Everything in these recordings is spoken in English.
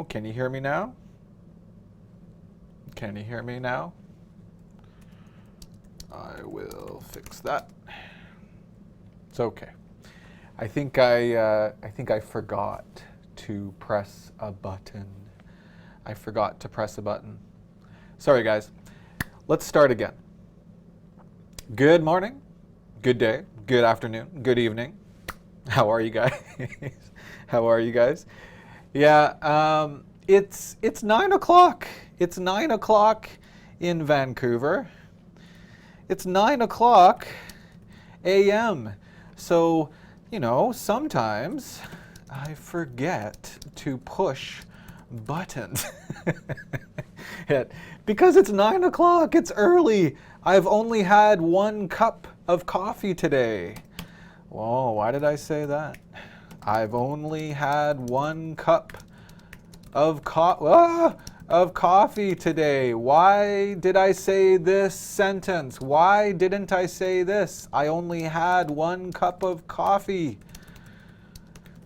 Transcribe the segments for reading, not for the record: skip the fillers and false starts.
Can you hear me now? Can you hear me now? I will fix that. It's okay. I think I forgot to press a button. I forgot to press a button. Sorry, guys. Let's start again. Good morning, good day, good afternoon, good evening. How are you guys? How are you guys? Yeah, it's 9 o'clock. It's 9 o'clock in Vancouver. It's 9 o'clock a.m. So, you know, sometimes I forget to push buttons. Because it's 9 o'clock, it's early. I've only had 1 cup of coffee today. Whoa, why did I say that? I've only had 1 cup of coffee today. Why did I say this sentence? Why didn't I say this? I only had 1 cup of coffee.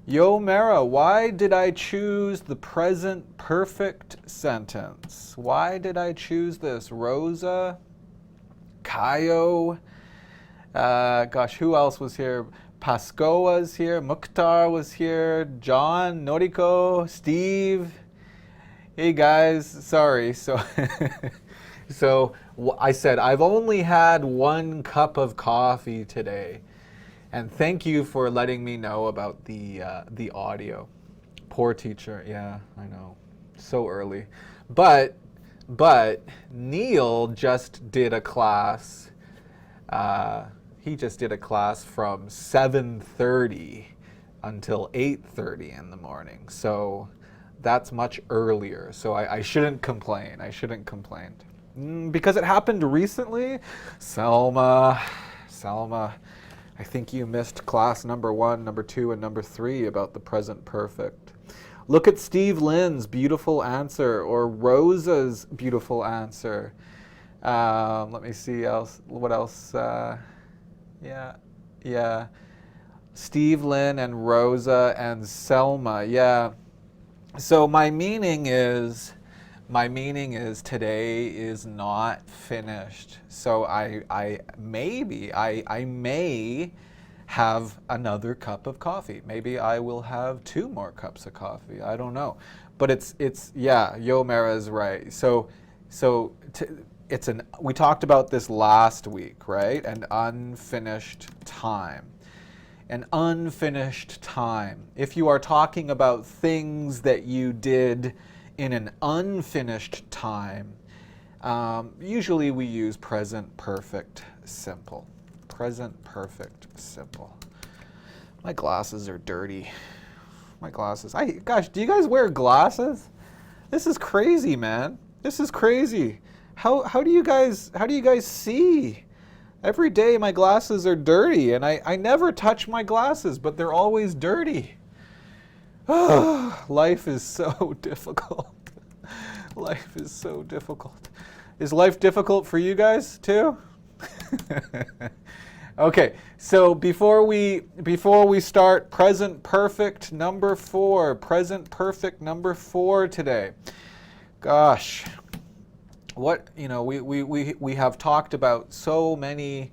Yo, Mara, why did I choose the present perfect sentence? Why did I choose this? Rosa, Kayo, gosh, who else was here? Pasco was here, Mukhtar was here, John, Noriko, Steve. Hey guys, sorry. So I said I've only had 1 cup of coffee today. And thank you for letting me know about the audio. Poor teacher, yeah, I know, so early. But Neil just did a class. He just did a class from 7:30 until 8:30 in the morning. So that's much earlier. So I shouldn't complain. I shouldn't complain. Because it happened recently. Selma. I think you missed class number 1, number 2, and number 3 about the present perfect. Look at Steve Lynn's beautiful answer, or Rosa's beautiful answer. Let me see what else. Yeah. Steve Lynn and Rosa and Selma. Yeah. So my meaning is today is not finished. So I may have another cup of coffee. Maybe I will have 2 more cups of coffee. I don't know. But it's yeah, Yomera is right. We talked about this last week, right? An unfinished time. An unfinished time. If you are talking about things that you did in an unfinished time, usually we use present perfect simple. Present perfect simple. My glasses are dirty. My glasses. Gosh, do you guys wear glasses? This is crazy, man. This is crazy. How do you guys see? Every day my glasses are dirty, and I never touch my glasses, but they're always dirty. Life is so difficult. Life is so difficult. Is life difficult for you guys too? Okay, so before we start, present perfect number 4. Present perfect number 4 today. Gosh, what, you know, we have talked about so many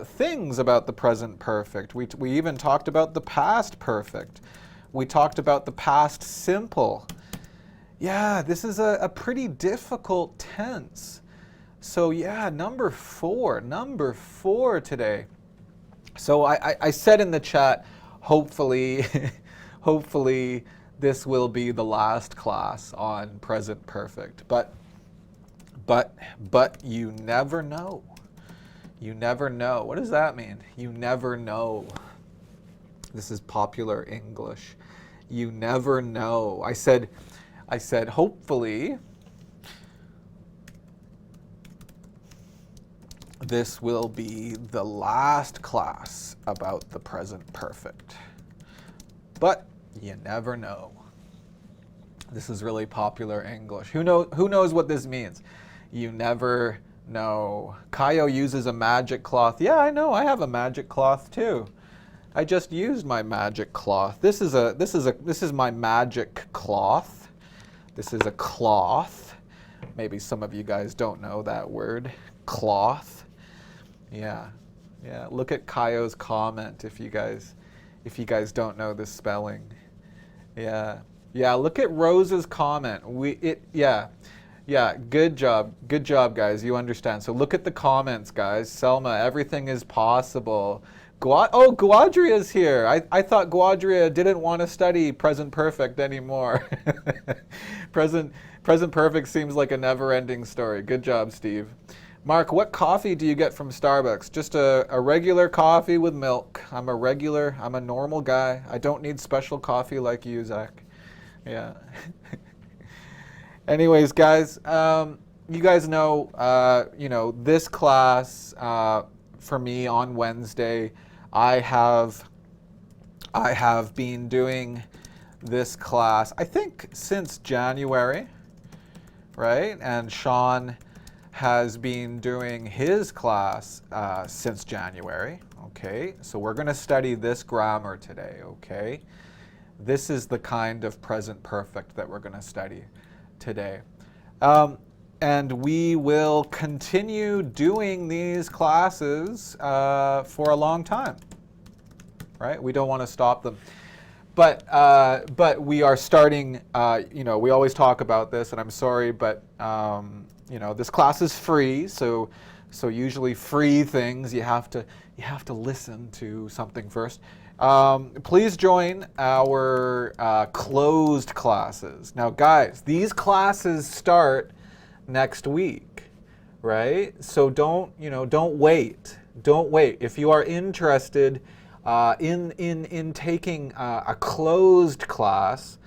things about the present perfect. We even talked about the past perfect. We talked about the past simple. Yeah, this is a pretty difficult tense. So yeah, number 4 today. So I said in the chat, hopefully this will be the last class on present perfect. But you never know. You never know. What does that mean? You never know. This is popular English. You never know. I said hopefully this will be the last class about the present perfect. But you never know. This is really popular English. Who knows what this means? You never know. Kayo uses a magic cloth. Yeah, I know. I have a magic cloth too. I just used my magic cloth. This is my magic cloth. This is a cloth. Maybe some of you guys don't know that word, cloth. Yeah, yeah. Look at Kaio's comment if you guys don't know the spelling. Yeah, yeah. Look at Rose's comment. Yeah, yeah. Good job, guys. You understand. So look at the comments, guys. Selma, everything is possible. Guadria's here. I thought Guadria didn't want to study present perfect anymore. present perfect seems like a never-ending story. Good job, Steve. Mark, what coffee do you get from Starbucks? Just a regular coffee with milk. I'm a normal guy. I don't need special coffee like you, Zach. Yeah. Anyways, guys, you guys know, this class for me on Wednesday, I have been doing this class, I think, since January, right? And Sean has been doing his class since January, okay? So we're going to study this grammar today, okay? This is the kind of present perfect that we're going to study today. And we will continue doing these classes for a long time, right? We don't want to stop them. But we are starting, we always talk about this, and I'm sorry, but this class is free, so usually free things, you have to listen to something first. Please join our closed classes. Now, guys, these classes start next week, right? So don't wait. Don't wait. If you are interested in taking a closed class,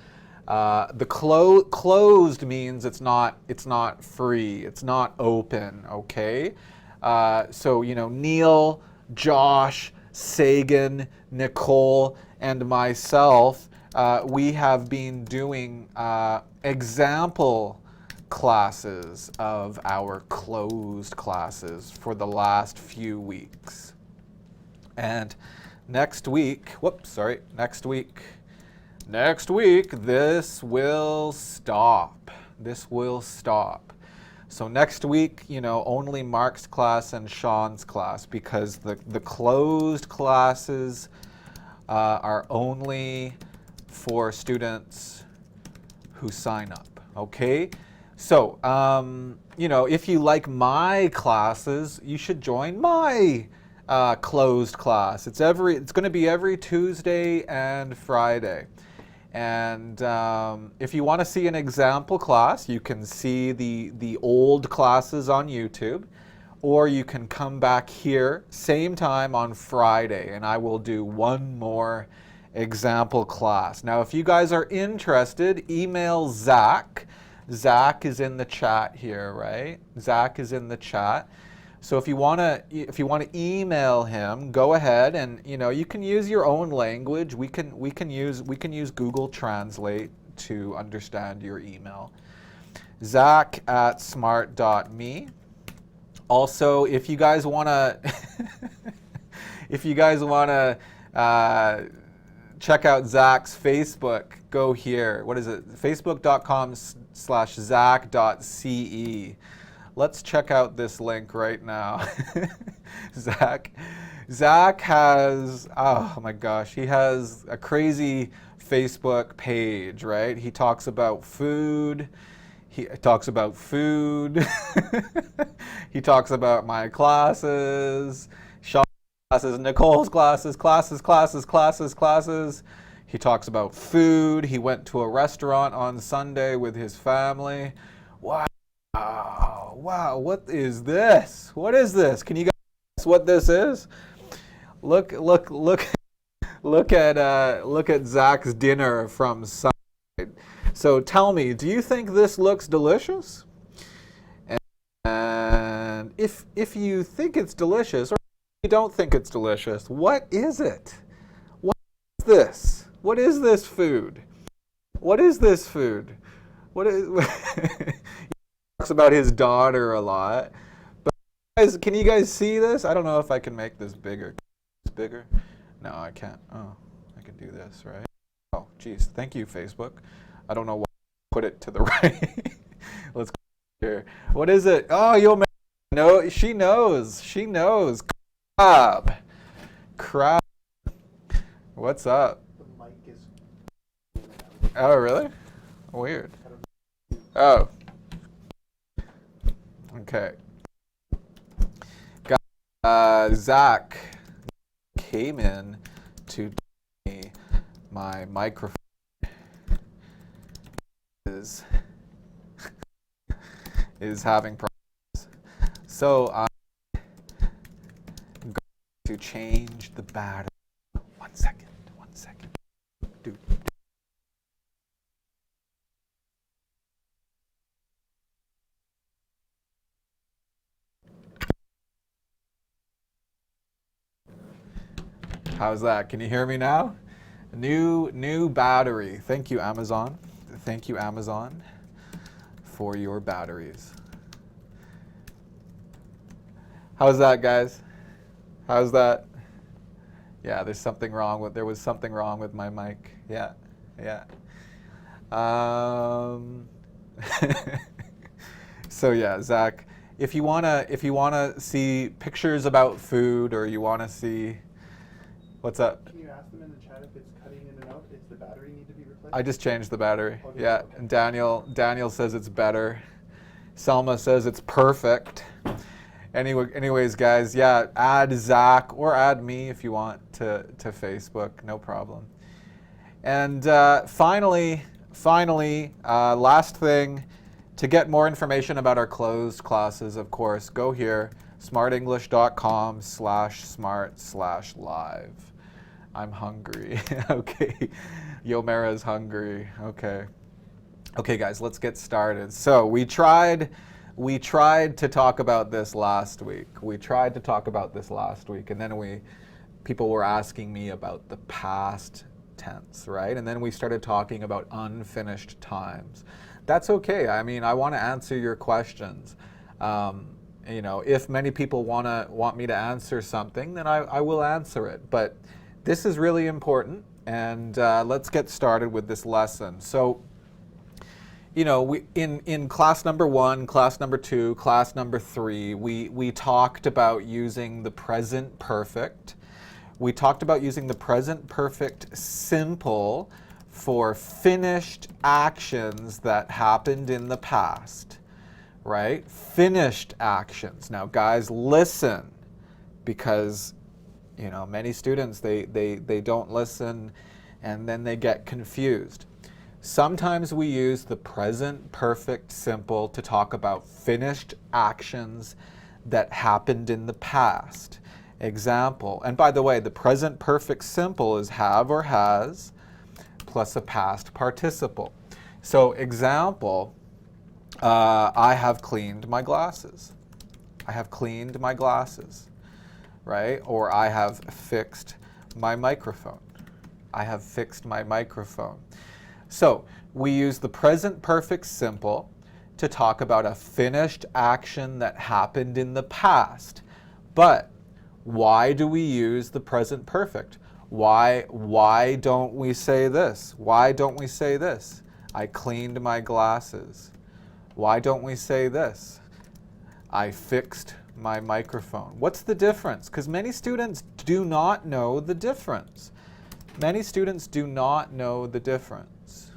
the closed means it's not free, it's not open, okay? So Neil, Josh, Sagan, Nicole, and myself, we have been doing example classes of our closed classes for the last few weeks. And next week, this will stop. This will stop. So next week, only Mark's class and Sean's class, because the closed classes are only for students who sign up, okay? So, if you like my classes, you should join my closed class. It's going to be every Tuesday and Friday. And if you want to see an example class, you can see the old classes on YouTube, or you can come back here same time on Friday, and I will do one more example class. Now, if you guys are interested, email Zach. Zach is in the chat here, right? Zach is in the chat. So if you want to email him, go ahead, and you can use your own language. We can use Google Translate to understand your email. Zach@smrt.me. Also, if you guys want to check out Zach's Facebook, go here. What is it? Facebook.com/Zach.ce. Let's check out this link right now. Zach has, oh my gosh, he has a crazy Facebook page, right? He talks about food. He talks about He talks about my classes, Sean's classes, Nicole's classes. He talks about food. He went to a restaurant on Sunday with his family. Wow. Wow, what is this? What is this? Can you guys guess what this is? Look at Zach's dinner from Sunday. So tell me, do you think this looks delicious? And if you think it's delicious, or you don't think it's delicious, what is it? What is this? What is this food? What is this food? What is talks about his daughter a lot. But guys, can you guys see this? I don't know if I can make this bigger. It's bigger? No, I can't. Oh, I can do this, right? Oh, geez. Thank you, Facebook. I don't know why put it to the right. Let's go here. What is it? Oh, you'll know. She knows. She knows. Crab. Crab. What's up? The mic is. Oh, really? Weird. Oh. Okay. Zach came in to me. My microphone is having problems. So I'm going to change the battery. 1 second. 1 second. Dude. How's that? Can you hear me now? New battery. Thank you, Amazon. Thank you, Amazon, for your batteries. How's that, guys? How's that? Yeah, there was something wrong with my mic. Yeah. So yeah, Zach, if you wanna see pictures about food, or you wanna see, what's up? Can you ask them in the chat if it's cutting in and out? Does the battery need to be replaced? I just changed the battery. Okay, Yeah, okay. and Daniel says it's better. Selma says it's perfect. Anyways, guys, yeah, add Zach or add me if you want to Facebook, no problem. And finally, last thing, to get more information about our closed classes, of course, go here, smartenglish.com/smart/live. I'm hungry. Okay. Yomera's hungry. Okay. Okay, guys, let's get started. So we tried to talk about this last week. And then people were asking me about the past tense, right? And then we started talking about unfinished times. That's okay. I mean, I want to answer your questions. If many people want me to answer something, then I will answer it. But this is really important, and let's get started with this lesson. So, we in class number 1, class number 2, class number 3, we talked about using the present perfect. We talked about using the present perfect simple for finished actions that happened in the past, right? Finished actions. Now, guys, listen, because many students, they don't listen, and then they get confused. Sometimes we use the present perfect simple to talk about finished actions that happened in the past. Example, and by the way, the present perfect simple is have or has plus a past participle. So example, I have cleaned my glasses. I have cleaned my glasses, right? Or I have fixed my microphone. I have fixed my microphone. So we use the present perfect simple to talk about a finished action that happened in the past. But why do we use the present perfect? Why don't we say this? Why don't we say this? I cleaned my glasses. Why don't we say this? I fixed my microphone. What's the difference? Because many students do not know the difference. Many students do not know the difference.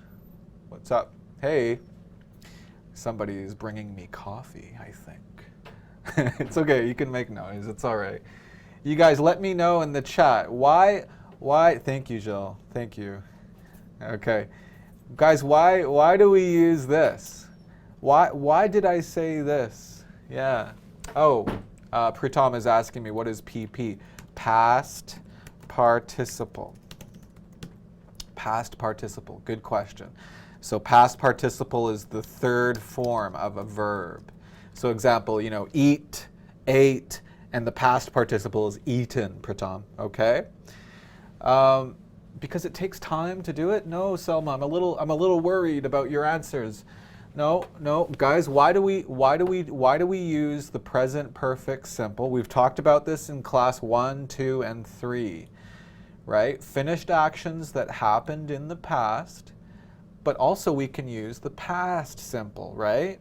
What's up? Hey, somebody is bringing me coffee, I think. It's okay, you can make noise, it's all right. You guys, let me know in the chat, why, thank you, Jill, thank you. Okay, guys, why do we use this? Why did I say this? Yeah, oh, Pritam is asking me, what is PP? Past participle. Past participle, good question. So past participle is the third form of a verb. So example, eat, ate, and the past participle is eaten, Pratam, okay? Because it takes time to do it? No, Selma, I'm a little worried about your answers. No, guys, why do we use the present perfect simple? We've talked about this in class 1, 2, and 3, right? Finished actions that happened in the past, but also we can use the past simple, right?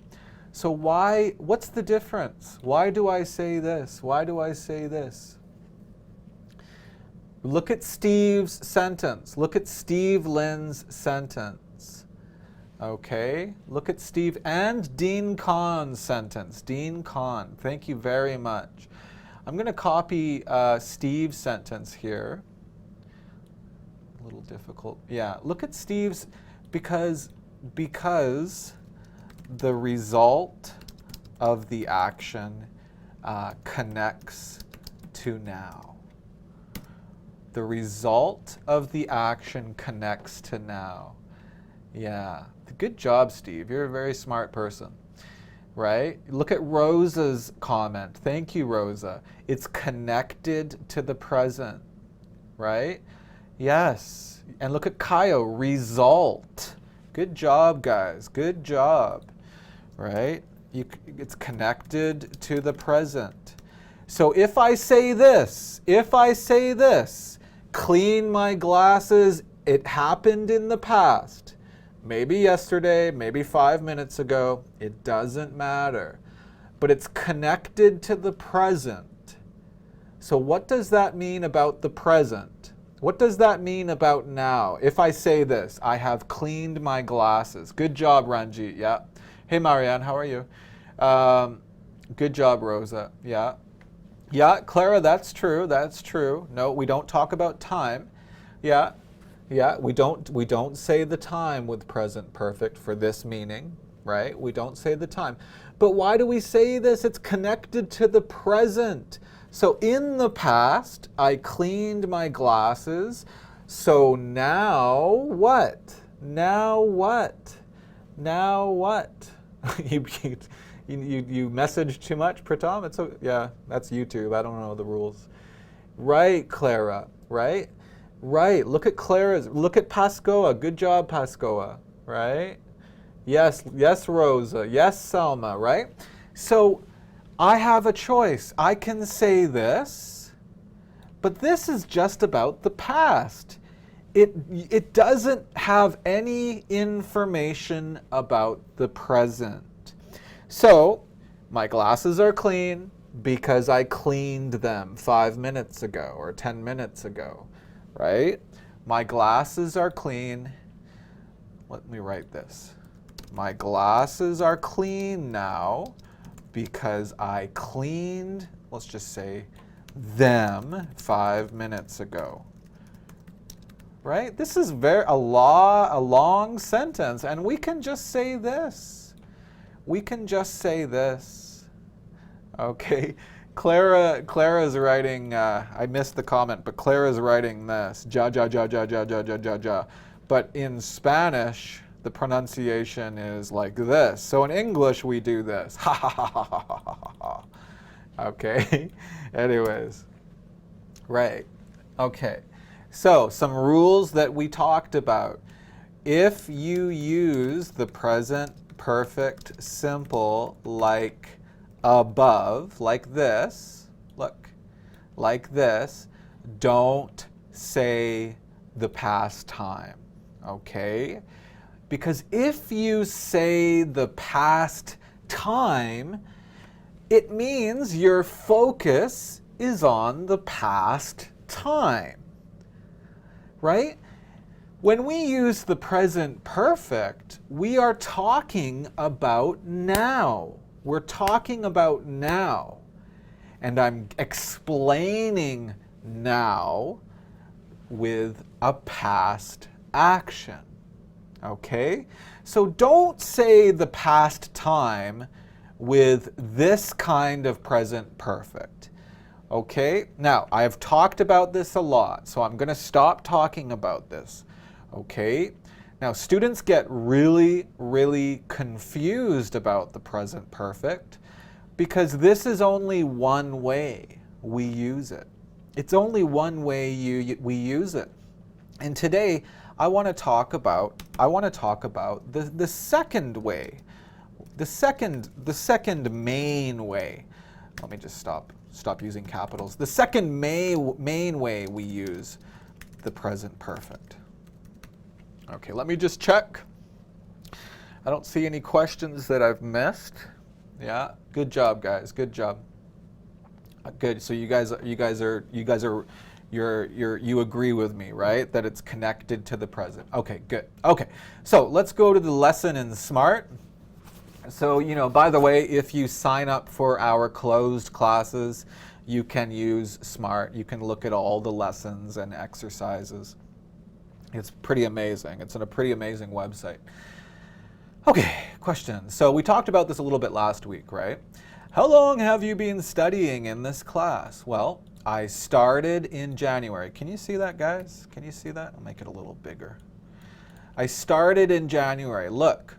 So what's the difference? Why do I say this? Why do I say this? Look at Steve's sentence. Look at Steve Lynn's sentence. Okay, look at Steve and Dean Kahn's sentence. Dean Kahn, thank you very much. I'm going to copy Steve's sentence here. A little difficult. Yeah, look at Steve's, because the result of the action connects to now. The result of the action connects to now. Yeah, good job, Steve. You're a very smart person, right? Look at Rosa's comment. Thank you, Rosa. It's connected to the present, right? Yes. And look at Kaio, result. Good job, guys. Good job, right? It's connected to the present. So if I say this, clean my glasses, it happened in the past. Maybe yesterday, maybe 5 minutes ago, it doesn't matter. But it's connected to the present. So what does that mean about the present? What does that mean about now? If I say this, I have cleaned my glasses. Good job, Ranjit. Yeah. Hey, Marianne, how are you? Good job, Rosa. Yeah. Yeah, Clara, that's true. That's true. No, we don't talk about time. Yeah. Yeah, we don't say the time with present perfect for this meaning, right? We don't say the time. But why do we say this? It's connected to the present. So in the past, I cleaned my glasses. So now what? Now what? Now what? you messaged too much, Pratam? Yeah, that's YouTube. I don't know the rules. Right, Clara, right? Right, look at Clara's, look at Pascoa. Good job, Pascoa, right? Yes, yes, Rosa, yes, Selma, right? So I have a choice. I can say this, but this is just about the past. It doesn't have any information about the present. So my glasses are clean because I cleaned them 5 minutes ago or 10 minutes ago. Right? My glasses are clean. Let me write this. My glasses are clean now because I cleaned, let's just say, them 5 minutes ago. Right? This is a long sentence, and we can just say this. We can just say this. Okay? Clara's writing, I missed the comment, but Clara's writing this, ja, ja, ja, ja, ja, ja, ja, ja, ja. But in Spanish, the pronunciation is like this. So in English, we do this. Ha, ha, ha, ha, ha, ha, ha, ha. Okay? Anyways. Right. Okay. So some rules that we talked about. If you use the present perfect simple like above, like this, look, like this, don't say the past time, okay? Because if you say the past time, it means your focus is on the past time, right? When we use the present perfect, we are talking about now. We're talking about now, and I'm explaining now with a past action, okay? So don't say the past time with this kind of present perfect, okay? Now, I've talked about this a lot, so I'm going to stop talking about this, okay? Now, students get really, really confused about the present perfect because this is only one way we use it. It's only one way we use it. And today, I want to talk about the second way, the second main way. Let me just stop using capitals. The second main way we use the present perfect. Okay, let me just check. I don't see any questions that I've missed. Yeah, good job, guys. Good job. Good. So you agree with me, right? That it's connected to the present. Okay, good. Okay, so let's go to the lesson in Smrt. So, by the way, if you sign up for our closed classes, you can use Smrt. You can look at all the lessons and exercises. It's pretty amazing. It's on a pretty amazing website. Okay, question. So we talked about this a little bit last week, right? How long have you been studying in this class? Well, I started in January. Can you see that, guys? Can you see that? I'll make it a little bigger. I started in January. Look.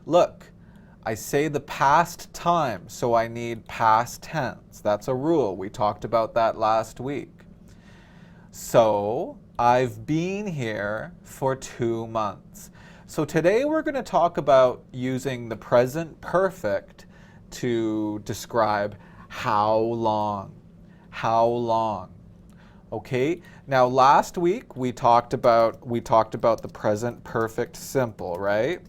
I say the past time, so I need past tense. That's a rule. We talked about that last week. So I've been here for 2 months. So today we're going to talk about using the present perfect to describe how long. How long. Okay? Now last week we talked about the present perfect simple, right?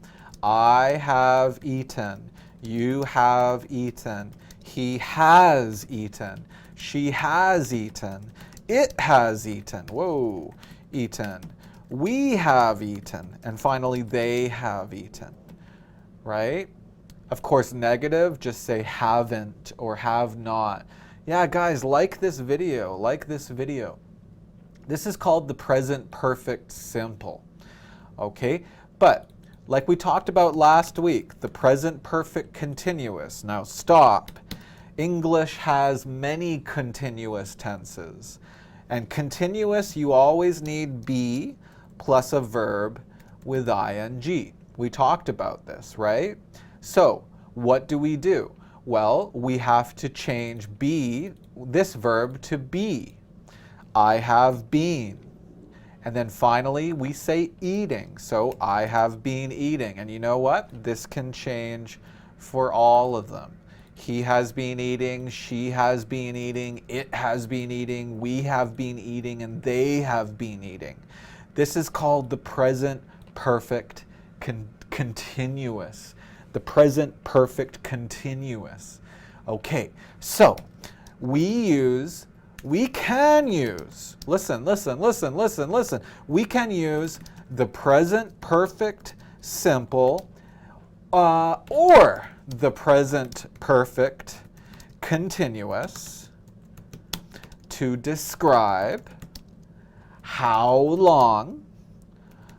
I have eaten. You have eaten. He has eaten. She has eaten. It has eaten. Whoa, eaten. We have eaten. And finally, they have eaten. Right? Of course, negative, just say haven't or have not. Yeah, guys, like this video. Like this video. This is called the present perfect simple. Okay? But like we talked about last week, the present perfect continuous. Now stop. English has many continuous tenses. And continuous, you always need be plus a verb with ing. We talked about this, right? So what do? Well, we have to change be, this verb, to be. I have been. And then finally, we say eating. So I have been eating. And you know what? This can change for all of them. He has been eating, she has been eating, it has been eating, we have been eating, and they have been eating. This is called the present perfect continuous. The present perfect continuous. Okay, so we can use, listen. We can use the present perfect simple or the present perfect continuous to describe how long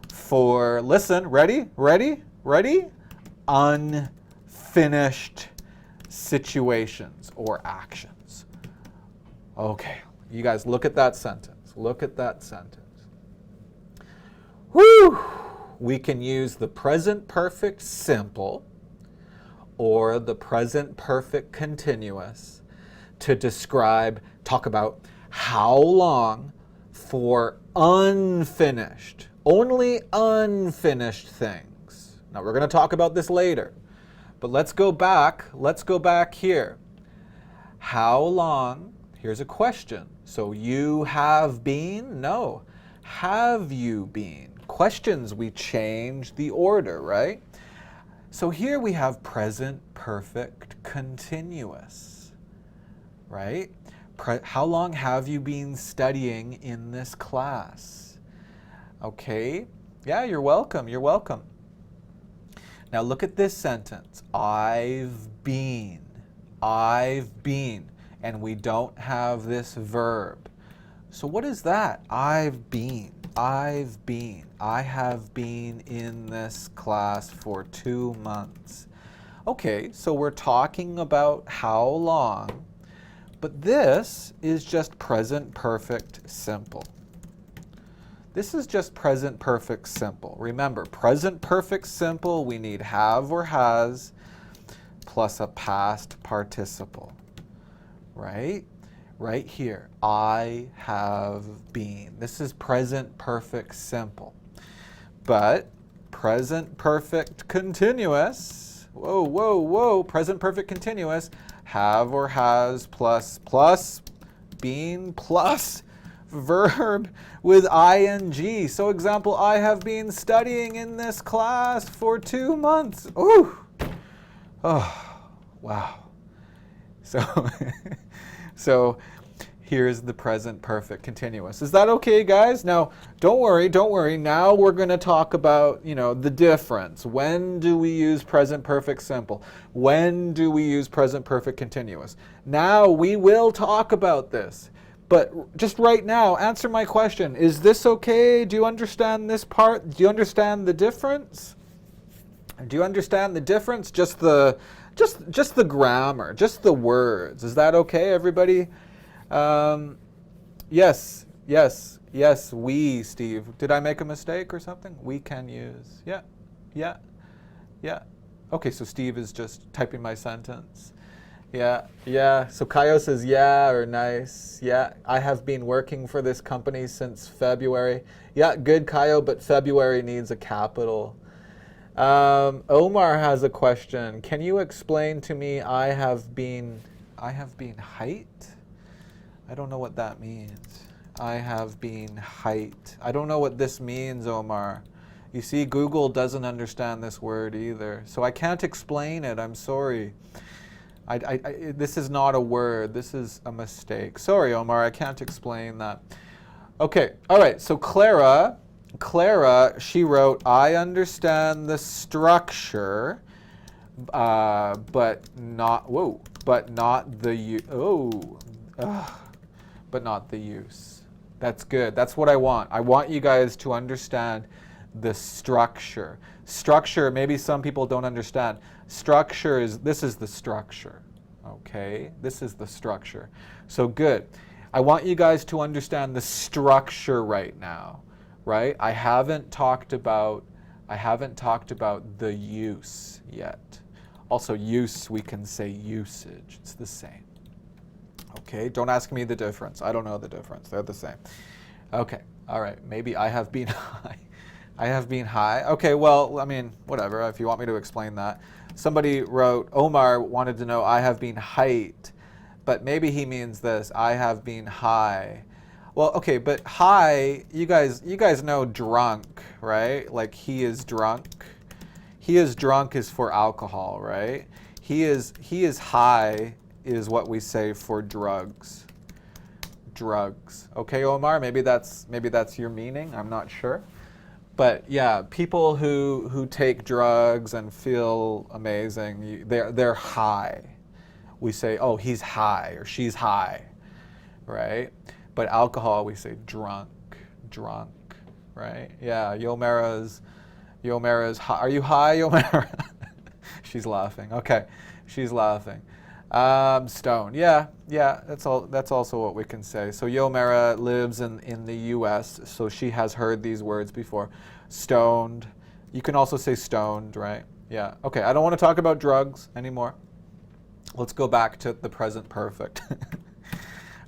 for, listen, ready? Unfinished situations or actions. Okay, you guys look at that sentence. Whew! We can use the present perfect simple or the present perfect continuous to talk about how long for unfinished, only unfinished things. Now we're going to talk about this later, but let's go back here. How long, here's a question. So you have been? No. Have you been? Questions, we change the order, right? So here we have present perfect continuous, right? How long have you been studying in this class? Okay, yeah, you're welcome. Now look at this sentence. I've been, and we don't have this verb. So what is that? I've been. I have been in this class for 2 months. Okay, so we're talking about how long, but this is just present perfect simple. This is just present perfect simple. Remember, present perfect simple, we need have or has plus a past participle, right? Right here, I have been. This is present perfect simple. But present perfect continuous, present perfect continuous, have or has plus been plus verb with ing. So example, I have been studying in this class for 2 months. Ooh, Oh, wow. So, so here's the present perfect continuous. Is that okay, guys? Now, don't worry, don't worry. Now we're going to talk about, the difference. When do we use present perfect simple? When do we use present perfect continuous? Now we will talk about this. But just right now, answer my question. Is this okay? Do you understand this part? Do you understand the difference? Do you understand the difference? Just the grammar, just the words. Is that okay, everybody? Yes, yes, yes. We, Steve. Did I make a mistake or something? We can use. Yeah, yeah, yeah. Okay, so Steve is just typing my sentence. Yeah, yeah. So Kayo says yeah or nice. Yeah, I have been working for this company since February. Yeah, good, Kayo, but February needs a capital. Omar has a question. Can you explain to me I have been height? I don't know what that means. I have been height. I don't know what this means, Omar. You see, Google doesn't understand this word either. So I can't explain it. I'm sorry. This is not a word. This is a mistake. Sorry, Omar. I can't explain that. Okay. All right. So Clara, she wrote, I understand the structure, but not the use. That's good. That's what I want. I want you guys to understand the structure. Structure, maybe some people don't understand. This is the structure. Okay? This is the structure. So good. I want you guys to understand the structure right now. Right? I haven't talked about the use yet. Also, use, we can say usage. It's the same. Okay, don't ask me the difference. I don't know the difference. They're the same. Okay, all right. Maybe I have been high. I have been high. Okay, well, I mean, whatever, if you want me to explain that. Somebody wrote, Omar wanted to know, I have been height. But maybe he means this, I have been high. Well, okay, but high, you guys know drunk, right? Like he is drunk. He is drunk is for alcohol, right? He is high is what we say for drugs. Drugs. Okay, Omar, maybe that's your meaning. I'm not sure. But yeah, people who take drugs and feel amazing, they're high. We say, "Oh, he's high" or "she's high." Right? But alcohol, we say drunk, right? Yeah, Yomera's high. Are you high, Yomera? She's laughing. Okay, she's laughing. Stone. Yeah, that's also what we can say. So Yomera lives in the U.S., so she has heard these words before. Stoned. You can also say stoned, right? Yeah. Okay, I don't want to talk about drugs anymore. Let's go back to the present perfect.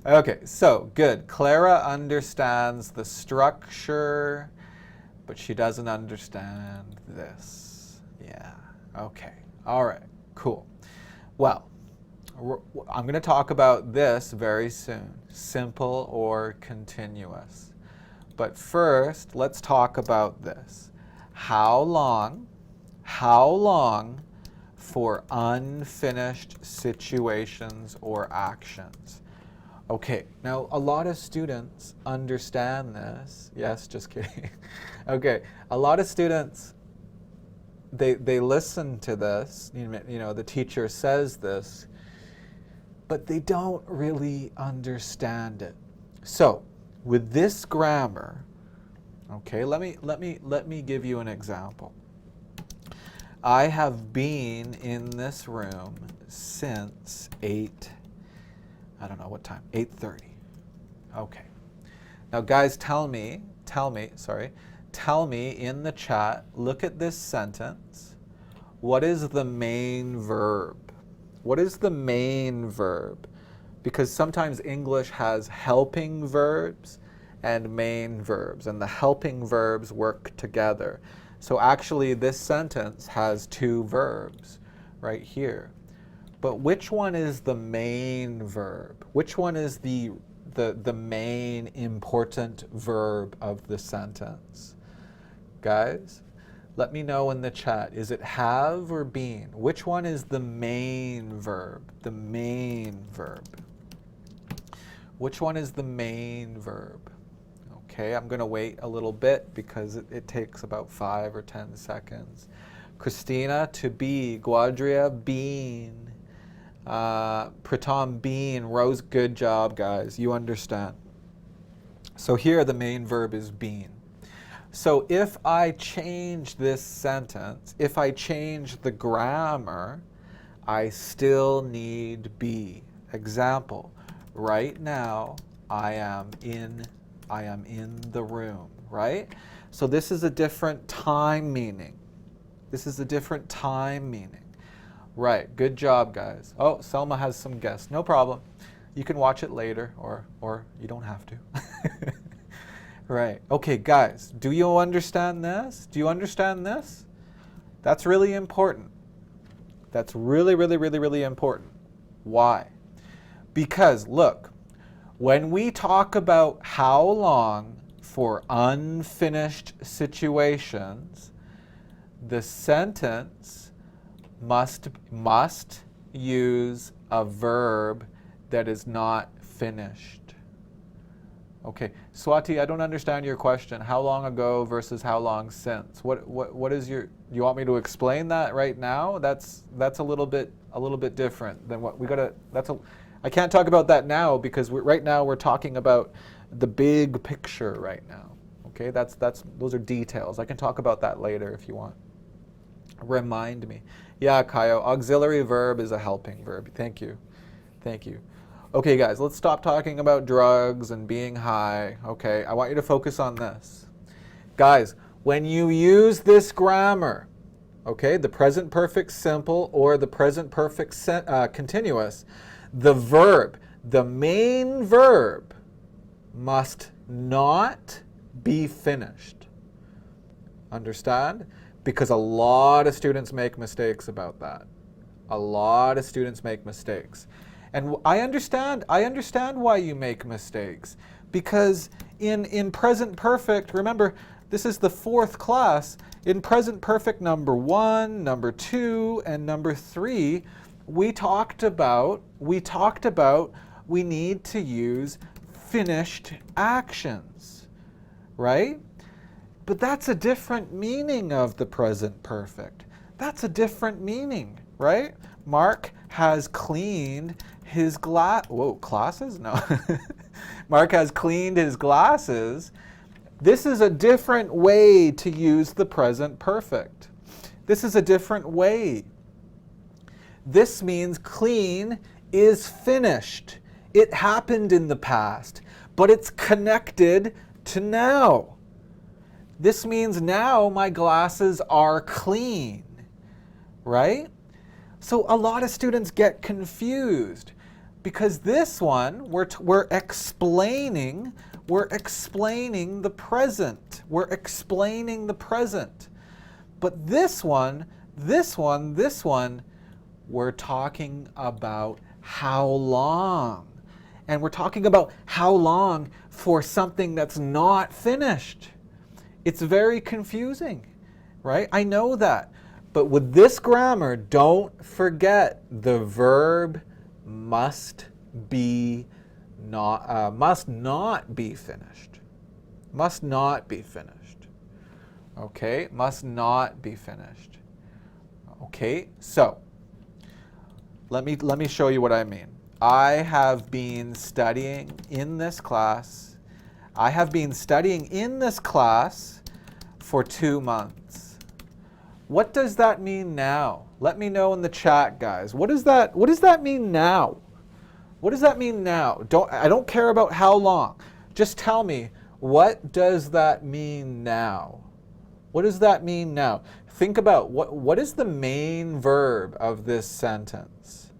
Okay, so good. Clara understands the structure, but she doesn't understand this. Yeah, okay. All right, cool. Well, I'm going to talk about this very soon, simple or continuous. But first, let's talk about this. How long for unfinished situations or actions? Okay, now a lot of students understand this. Yes, just kidding. Okay, a lot of students, they listen to this, the teacher says this, but they don't really understand it. So, with this grammar, okay, let me give you an example. I have been in this room since 8, I don't know what time, 8:30. Okay. Now guys, tell me in the chat, look at this sentence. What is the main verb? What is the main verb? Because sometimes English has helping verbs and main verbs, and the helping verbs work together. So actually this sentence has two verbs right here. But which one is the main verb? Which one is the main important verb of the sentence? Guys, Let me know in the chat. Is it have or been? Which one is the main verb? The main verb. Which one is the main verb? Okay, I'm going to wait a little bit because it takes about 5 or 10 seconds. Christina, to be. Guadria, been. Pratam, been. Rose, good job, guys. You understand. So here the main verb is been. So if I change this sentence, if I change the grammar, I still need be. Example, right now I am in the room, right? So this is a different time meaning. This is a different time meaning. Right, good job, guys. Oh, Selma has some guests. No problem. You can watch it later, or you don't have to. Right. Okay, guys, do you understand this? Do you understand this? That's really important. That's really, really, really, really important. Why? Because, look, when we talk about how long for unfinished situations, the sentence must use a verb that is not finished. Okay, Swati, I don't understand your question. How long ago versus how long since? What is your? You want me to explain that right now? That's a little bit different than what we gotta. I can't talk about that now because right now we're talking about the big picture right now. Okay, those are details. I can talk about that later if you want. Remind me. Yeah, Kaio, auxiliary verb is a helping verb. Thank you. Thank you. Okay, guys, let's stop talking about drugs and being high. Okay, I want you to focus on this. Guys, when you use this grammar, okay, the present perfect simple or the present perfect continuous, the verb, the main verb, must not be finished. Understand? Because a lot of students make mistakes about that. A lot of students make mistakes. And I understand why you make mistakes. Because in present perfect, remember, this is the 4th class. In present perfect number 1, number 2, and number 3, we talked about we need to use finished actions, right? But that's a different meaning of the present perfect. That's a different meaning, right? Mark has cleaned his glasses? No. Mark has cleaned his glasses. This is a different way to use the present perfect. This is a different way. This means clean is finished. It happened in the past, but it's connected to now. This means now my glasses are clean, right? So a lot of students get confused because this one, we're explaining the present. We're explaining the present. But this one, we're talking about how long. And we're talking about how long for something that's not finished. It's very confusing, right? I know that. But with this grammar, don't forget the verb must not be finished. Must not be finished. Okay, must not be finished. Okay, so let me show you what I mean. I have been studying in this class. I have been studying in this class for 2 months. What does that mean now? Let me know in the chat, guys. What does that mean now? What does that mean now? I don't care about how long. Just tell me, what does that mean now? What does that mean now? Think about what is the main verb of this sentence?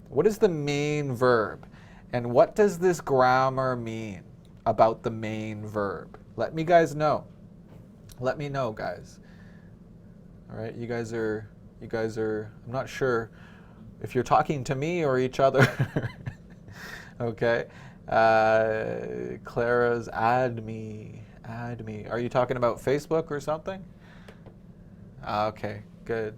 What is the main verb? And what does this grammar mean about the main verb? Let me guys know. Let me know, guys. All right, you guys are, I'm not sure if you're talking to me or each other. Okay. Clara's add me. Are you talking about Facebook or something? Okay, good.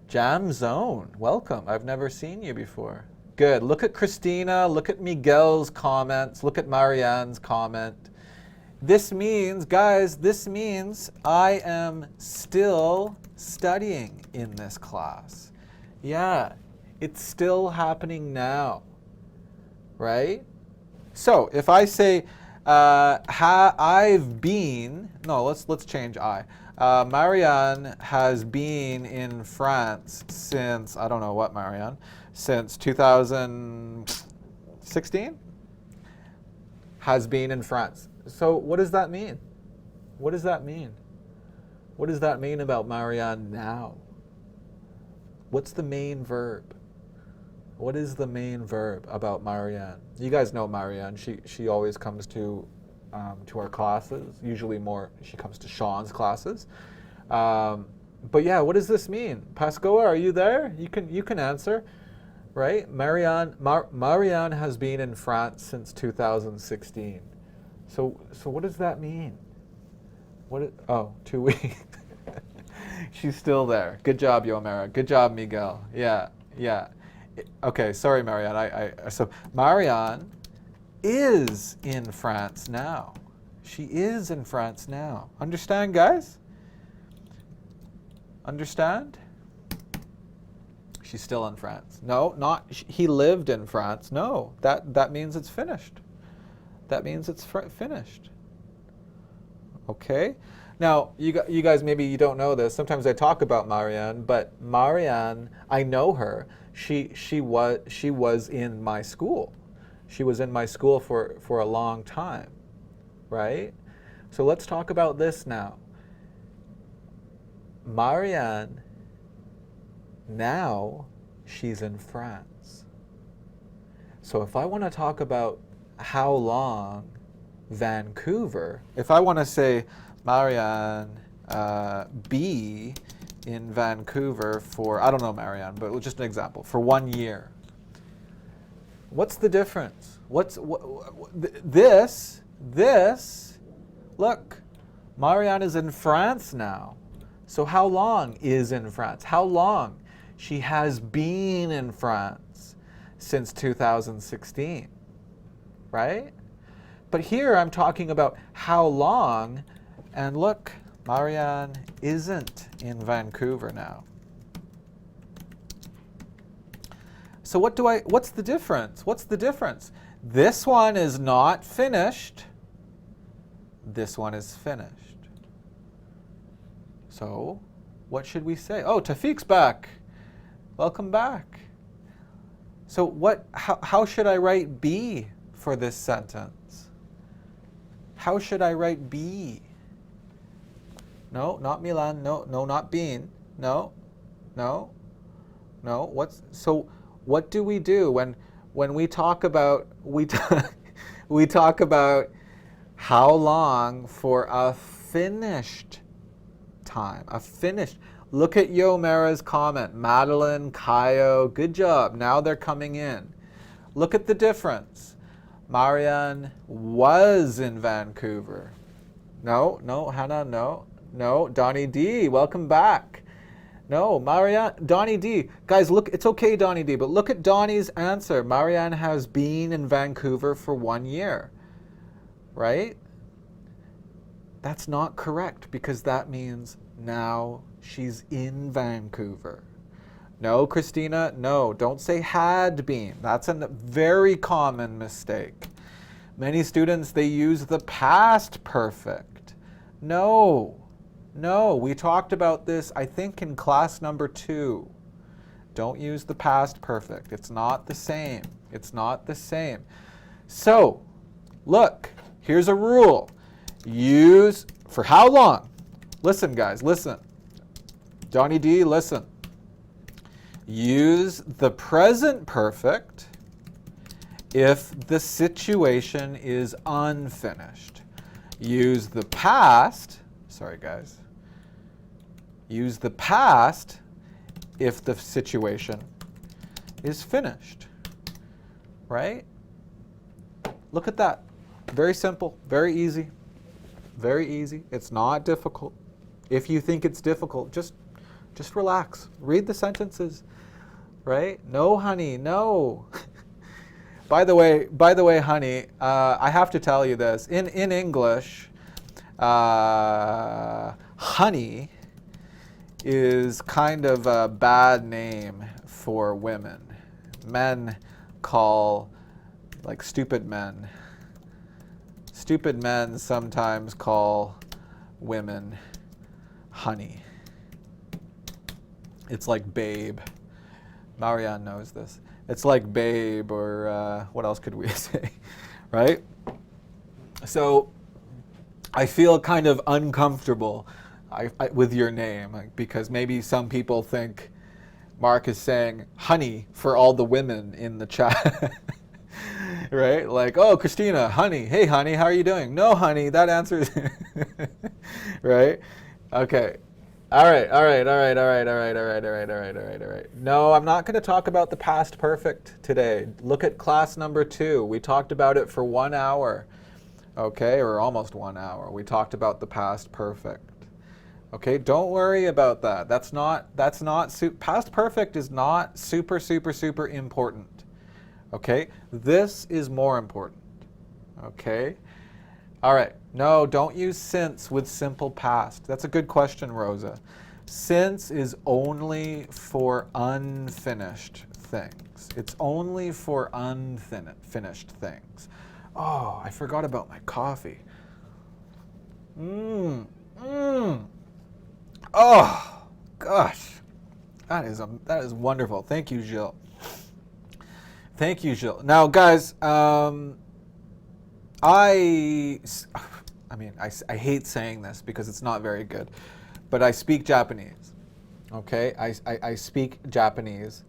Jam Zone, welcome. I've never seen you before. Good. Look at Christina, look at Miguel's comments, look at Marianne's comment. This means, guys, this means I am still studying in this class. Yeah, it's still happening now, right? So if I say, I've been, no, let's change I. Marianne has been in France since, I don't know what, Marianne, since 2016? Has been in France. So what does that mean? What does that mean? What does that mean about Marianne now? What's the main verb? What is the main verb about Marianne? You guys know Marianne. She always comes to our classes. Usually more, she comes to Sean's classes. But yeah, what does this mean? Pascoa, are you there? You can answer, right? Marianne has been in France since 2016. So what does that mean? Oh, 2 weeks. She's still there. Good job, Yomera. Good job, Miguel. Yeah. Okay, sorry, Marianne. So Marianne is in France now. She is in France now. Understand, guys? Understand? She's still in France. No, not he lived in France. No, that means it's finished. That means it's finished. Okay? Now, you guys, maybe you don't know this. Sometimes I talk about Marianne, but Marianne, I know her. She was in my school. She was in my school for a long time, right? So let's talk about this now. Marianne, now she's in France. So if I want to talk about how long Vancouver, if I want to say Marianne be in Vancouver for, I don't know Marianne, but just an example, for 1 year. What's the difference? This, look, Marianne is in France now. So how long is in France? How long? She has been in France since 2016, right? But here I'm talking about how long, and look, Marianne isn't in Vancouver now. So what's the difference? What's the difference? This one is not finished. This one is finished. So what should we say? Oh, Tafiq's back. Welcome back. So how should I write be for this sentence? How should I write be? No, not Milan. No, not being. No. What do we do when we talk about we talk about how long for a finished time? A finished. Look at Yomera's comment. Madeline, Kaio, good job. Now they're coming in. Look at the difference. Marianne was in Vancouver. No, Hannah, no. Donnie D, welcome back. No, Marianne, Donnie D. Guys, look, it's okay, Donnie D, but look at Donnie's answer. Marianne has been in Vancouver for 1 year, right? That's not correct because that means now she's in Vancouver. No, Christina, no, don't say had been. That's a very common mistake. Many students, they use the past perfect. No, we talked about this, I think, in class number 2. Don't use the past perfect. It's not the same. It's not the same. So, look, here's a rule. Use, for how long? Listen, guys, listen. Johnny D, listen. Use the present perfect if the situation is unfinished. Use the past, sorry guys. Use the past if the situation is finished, right? Look at that. Very simple, very easy. Very easy. It's not difficult. If you think it's difficult, just relax. Read the sentences, right? No, honey, no. By the way, honey, I have to tell you this. In English, honey is kind of a bad name for women. Men call, like stupid men. Stupid men sometimes call women honey. It's like babe. Marianne knows this. It's like babe, or what else could we say, right? So I feel kind of uncomfortable with your name, because maybe some people think Mark is saying honey for all the women in the chat. Right? Like, oh, Christina, honey. Hey, honey, how are you doing? No, honey, that answers. Right? Okay. All right. No, I'm not going to talk about the past perfect today. Look at class number 2. We talked about it for 1 hour. Okay, or almost 1 hour. We talked about the past perfect. Okay, don't worry about that. Past perfect is not super important. Okay, this is more important. Okay, all right. No, don't use since with simple past. That's a good question, Rosa. Since is only for unfinished things. It's only for unfinished things. Oh, I forgot about my coffee. Oh, gosh. That is wonderful. Thank you, Jill. Thank you, Jill. Now, guys, I hate saying this because it's not very good, but I speak Japanese. Okay, I speak Japanese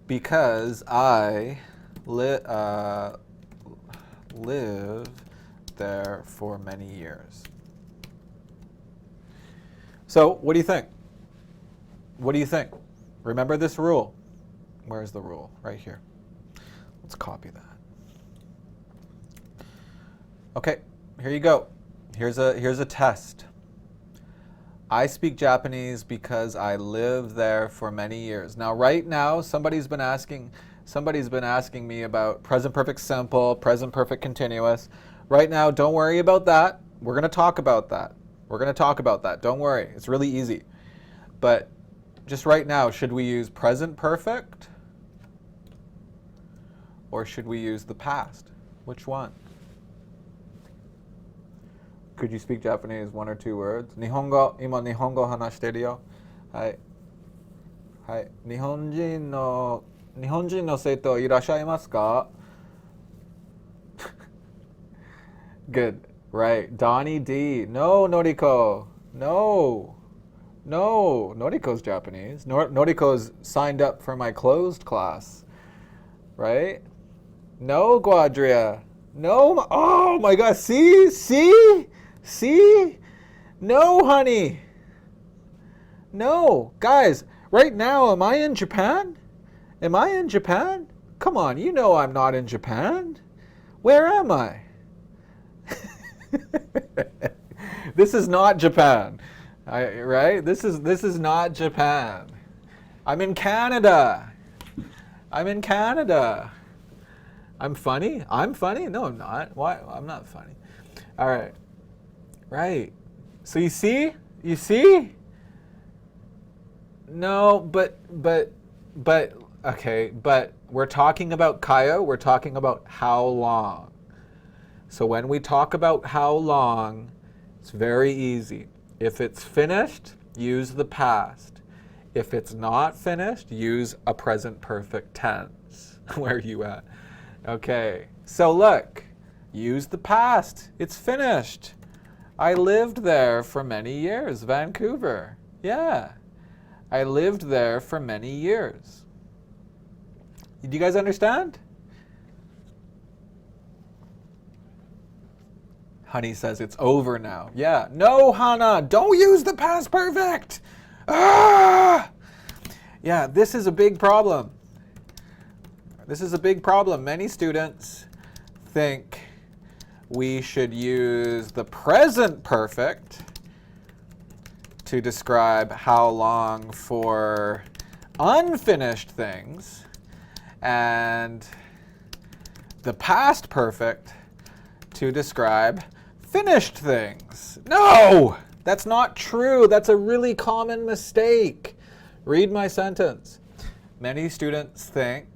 because I live there for many years. So, what do you think? What do you think? Remember this rule. Where's the rule? Right here. Let's copy that. Okay, here you go. Here's a test. I speak Japanese because I lived there for many years. Now, right now, somebody's been asking me about present perfect simple, present perfect continuous. Right now, don't worry about that. We're going to talk about that. Don't worry. It's really easy. But just right now, should we use present perfect? Or should we use the past? Which one? Could you speak Japanese 1 or 2 words? 日本語、今日本語話してるよ。はい。はい。日本人の生徒いらっしゃいますか? Good. Right. Donnie D. No, Noriko. No. Noriko's Japanese. Noriko's signed up for my closed class. Right? No, Guadria. No. Oh my God. See? No, honey. No. Guys, right now, am I in Japan? Come on, you know I'm not in Japan. Where am I? This is not Japan. Right? This is not Japan. I'm in Canada. I'm funny? I'm funny? No, I'm not. Why? I'm not funny. All right. Right. So you see? No, but okay, but we're talking about Kaio, we're talking about how long. So when we talk about how long, it's very easy. If it's finished, use the past. If it's not finished, use a present perfect tense. Where are you at? Okay, so look, use the past. It's finished. I lived there for many years, Vancouver. Yeah, I lived there for many years. Do you guys understand? Honey says it's over now. Yeah, no, Hana, don't use the past perfect. Ah! Yeah, this is a big problem. Many students think we should use the present perfect to describe how long for unfinished things, and the past perfect to describe finished things. No, that's not true. That's a really common mistake. Read my sentence. Many students think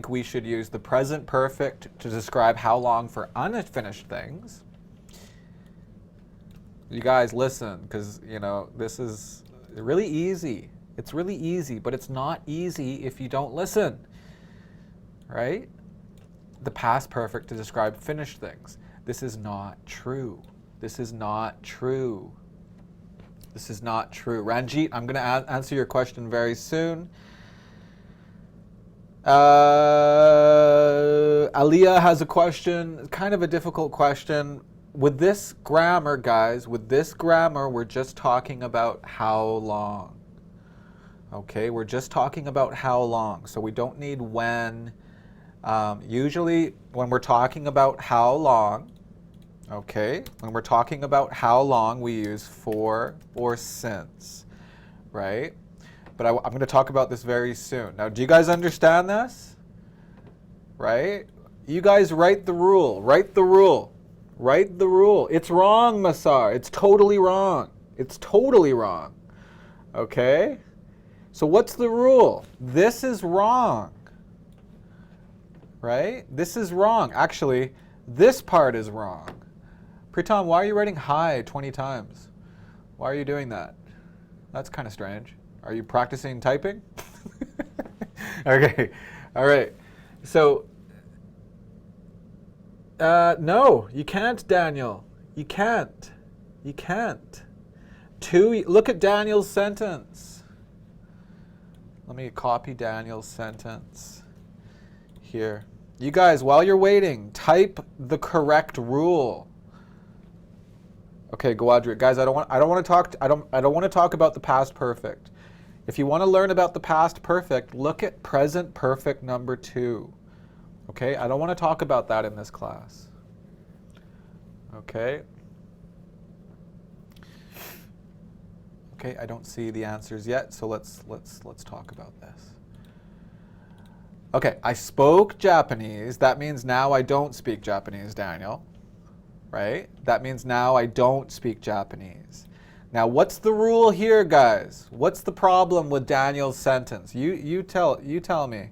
we should use the present perfect to describe how long for unfinished things. You guys listen, because this is really easy. It's really easy, but it's not easy if you don't listen, right? The past perfect to describe finished things. This is not true. This is not true. This is not true. Ranjit, I'm going to answer your question very soon. Aliyah has a question, kind of a difficult question. With this grammar, guys, we're just talking about how long. Okay, we're just talking about how long. So we don't need when. Usually when we're talking about how long, when we're talking about how long, we use for or since, right? But I'm going to talk about this very soon. Now, do you guys understand this? Right? You guys write the rule. Write the rule. Write the rule. It's wrong, Masar. It's totally wrong. It's totally wrong. Okay? So what's the rule? This is wrong. Right? This is wrong. Actually, this part is wrong. Pritam, why are you writing hi 20 times? Why are you doing that? That's kind of strange. Are you practicing typing? Okay. All right. So, no, you can't, Daniel. You can't. You can't. Look at Daniel's sentence. Let me copy Daniel's sentence here. You guys, while you're waiting, type the correct rule. Okay, Gawadri. Guys, I don't want to talk about the past perfect. If you want to learn about the past perfect, look at present perfect number 2. Okay? I don't want to talk about that in this class. Okay? Okay, I don't see the answers yet, so let's talk about this. Okay, I spoke Japanese. That means now I don't speak Japanese, Daniel. Right? That means now I don't speak Japanese. Now, what's the rule here, guys? What's the problem with Daniel's sentence? You tell me.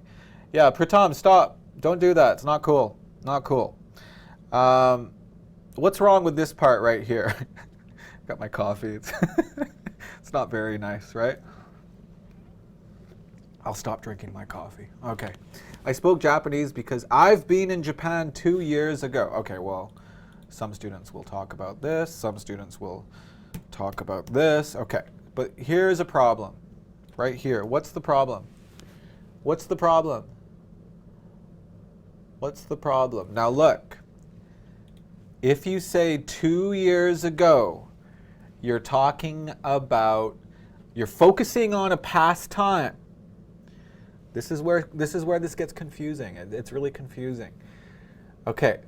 Yeah, Pritam, stop. Don't do that. It's not cool. Not cool. What's wrong with this part right here? Got my coffee. It's not very nice, right? I'll stop drinking my coffee. Okay. I spoke Japanese because I've been in Japan 2 years ago. Okay, well, some students will talk about this. Some students will talk about this. Okay, but here's a problem. Right here. What's the problem? What's the problem? What's the problem? Now look. If you say 2 years ago, you're focusing on a past time. This is where this gets confusing. It's really confusing. Okay.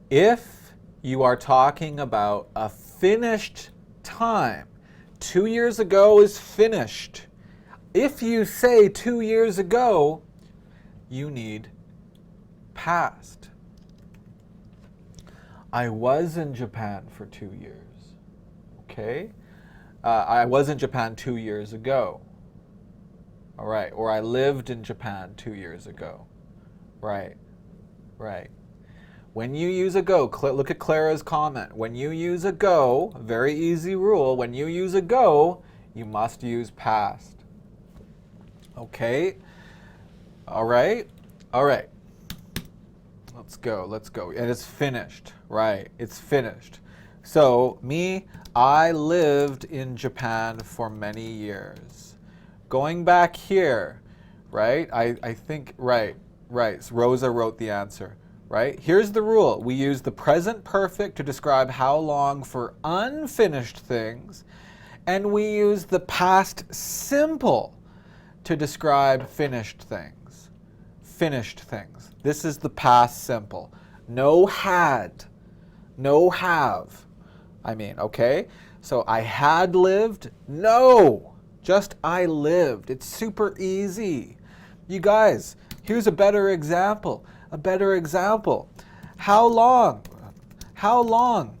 If you are talking about a finished time, 2 years ago is finished. If you say 2 years ago, you need past. I was in Japan for 2 years. Okay? I was in Japan 2 years ago. All right. Or I lived in Japan 2 years ago. Right. Right. When you use a go, look at Clara's comment. When you use a go, very easy rule, when you use a go, you must use past. Okay? All right? All right. Let's go, let's go. And it's finished, right? It's finished. So, I lived in Japan for many years. Going back here, right? I think, right. So Rosa wrote the answer. Right? Here's the rule. We use the present perfect to describe how long for unfinished things, and we use the past simple to describe finished things. finished things. This is the past simple. No had, no have. I mean, okay? So I had lived, no, just I lived. It's super easy. You guys, here's a better example. A better example. How long? How long?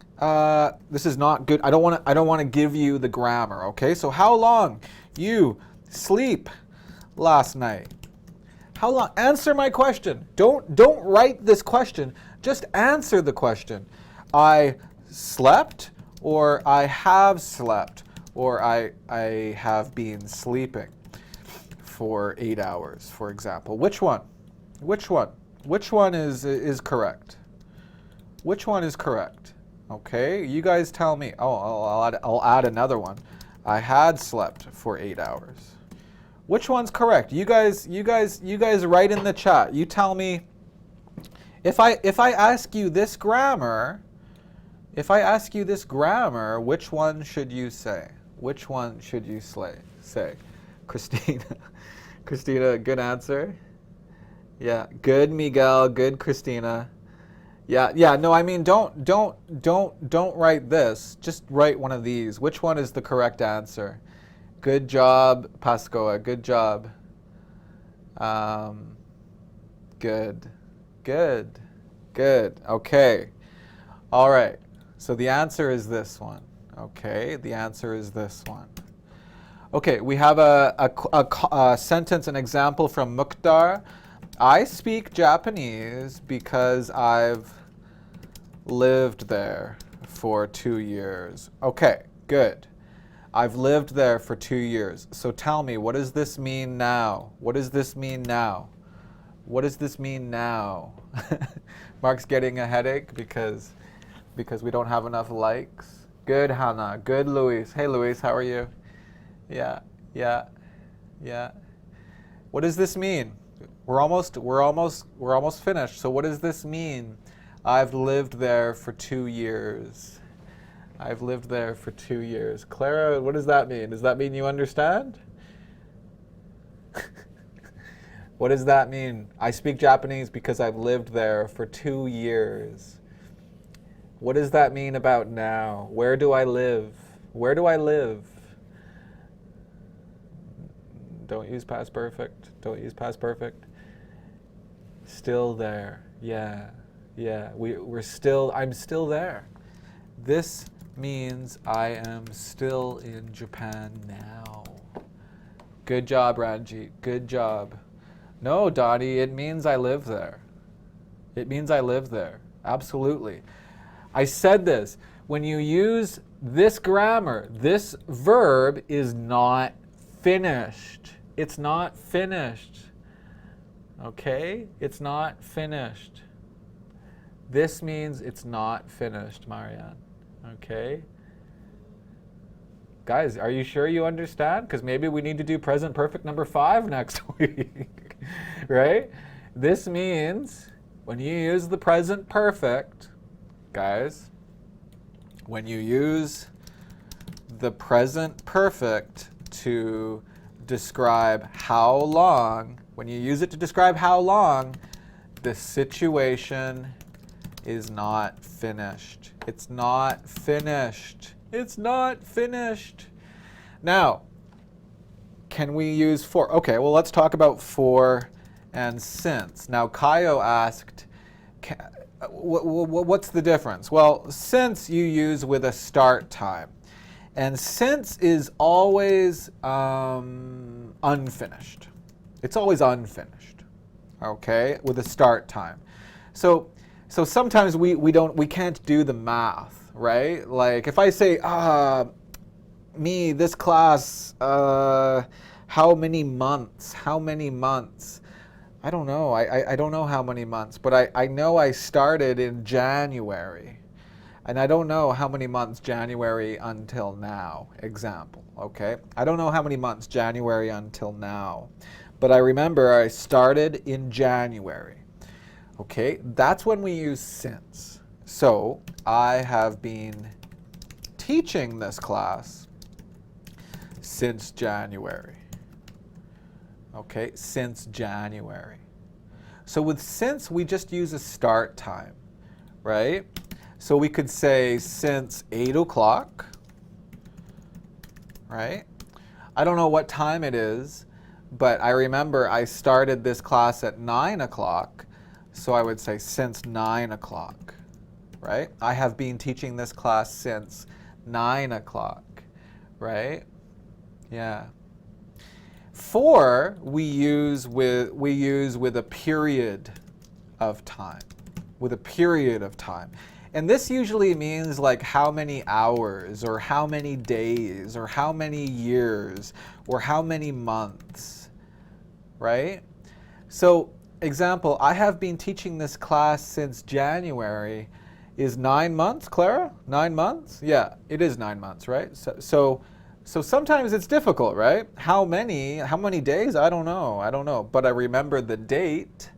This is not good. I don't want to give you the grammar, okay? So how long you sleep last night? How long? Answer my question. Don't write this question. Just answer the question. I slept, or I have slept, or I have been sleeping for 8 hours, for example. Which one? Which one? Which one is correct? Which one is correct? Okay, you guys tell me. Oh, I'll add another one. I had slept for 8 hours. Which one's correct? You guys write in the chat. You tell me. If I ask you this grammar, which one should you say? Which one should you say? Christina. Christina, good answer. Yeah, good Miguel, good Christina. Yeah, no, I mean don't write this. Just write one of these. Which one is the correct answer? Good job, Pascoa. Good job. Good. Okay. All right. So the answer is this one. Okay, the answer is this one. Okay, we have a sentence, an example from Mukhtar. I speak Japanese because I've lived there for 2 years. Okay, good. I've lived there for 2 years. So tell me, what does this mean now? What does this mean now? What does this mean now? Mark's getting a headache because we don't have enough likes. Good, Hannah. Good, Luis. Hey, Luis, how are you? Yeah. What does this mean? We're almost finished. So what does this mean? I've lived there for 2 years. I've lived there for 2 years. Clara, what does that mean? Does that mean you understand? What does that mean? I speak Japanese because I've lived there for 2 years. What does that mean about now? Where do I live? Where do I live? Don't use past perfect. Don't use past perfect. Still there. Yeah. I'm still there. This means I am still in Japan now. Good job, Ranjit. Good job. No, Dottie, it means I live there. It means I live there. Absolutely. I said this. When you use this grammar, this verb is not finished. It's not finished. Okay? It's not finished. This means it's not finished, Marianne. Okay? Guys, are you sure you understand? Because maybe we need to do present perfect number 5 next week. Right? This means when you use the present perfect, guys, when you use the present perfect to describe how long, when you use it to describe how long, the situation is not finished. It's not finished. It's not finished. Now, can we use for? Okay, well, let's talk about for and since. Now, Kaio asked, what's the difference? Well, since you use with a start time. And since is always unfinished. It's always unfinished, okay, with a start time. So sometimes we can't do the math, right? Like if I say, this class, how many months? I don't know. I don't know how many months, but I know I started in January. And I don't know how many months January until now, example, okay? I don't know how many months January until now. But I remember I started in January, okay? That's when we use since. So I have been teaching this class since January, okay? Since January. So with since, we just use a start time, right? So we could say since 8 o'clock, right? I don't know what time it is, but I remember I started this class at 9 o'clock, so I would say since 9 o'clock, right? I have been teaching this class since 9 o'clock, right? Yeah. For we use with a period of time, with a period of time. And this usually means like how many hours or how many days or how many years or how many months, right? So example, I have been teaching this class since January. Is 9 months, Clara? 9 months? Yeah, it is 9 months, right? So sometimes it's difficult, right? How many days? I don't know. But I remember the date.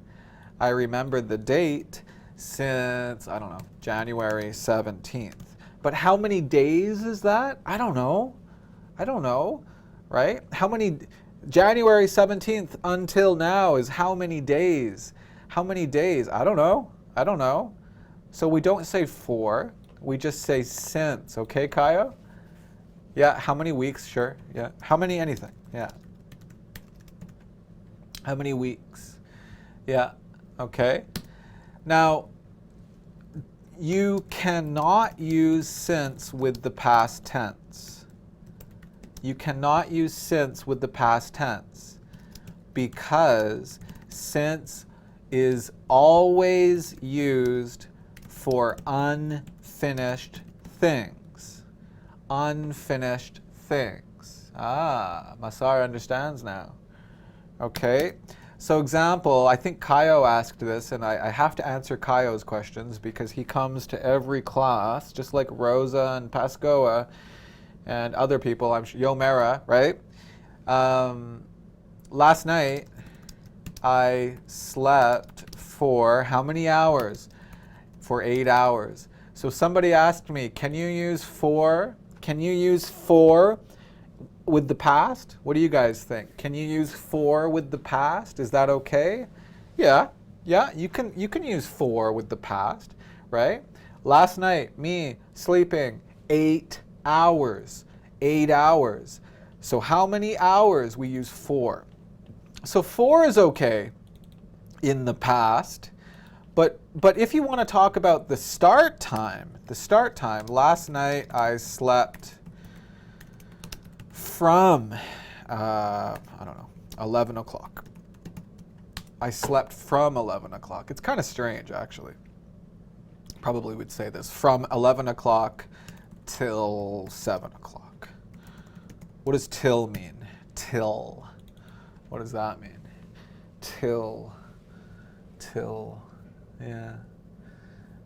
I remember the date since, I don't know, January 17th. But how many days is that? I don't know, right? How many, January 17th until now is how many days? How many days? I don't know. So we don't say for, we just say since, okay, Kaya? Yeah, how many weeks? Sure, yeah. How many anything? Yeah. How many weeks? Yeah, okay. Now, you cannot use since with the past tense. You cannot use since with the past tense because since is always used for unfinished things. Unfinished things. Ah, Masar understands now. Okay. So example, I think Kaio asked this, and I have to answer Kaio's questions because he comes to every class, just like Rosa and Pascoa and other people, I'm sure, Yomera, right? Last night, I slept for how many hours? For 8 hours. So somebody asked me, can you use for? Can you use for with the past? What do you guys think? Can you use for with the past? Is that okay? Yeah, you can use for with the past, right? Last night, me sleeping 8 hours. 8 hours. So how many hours we use for? So for is okay in the past. But if you want to talk about the start time, last night I slept from, I don't know, 11 o'clock. I slept from 11 o'clock. It's kind of strange, actually. Probably would say this, from 11 o'clock till 7 o'clock. What does till mean? Till. What does that mean? Till.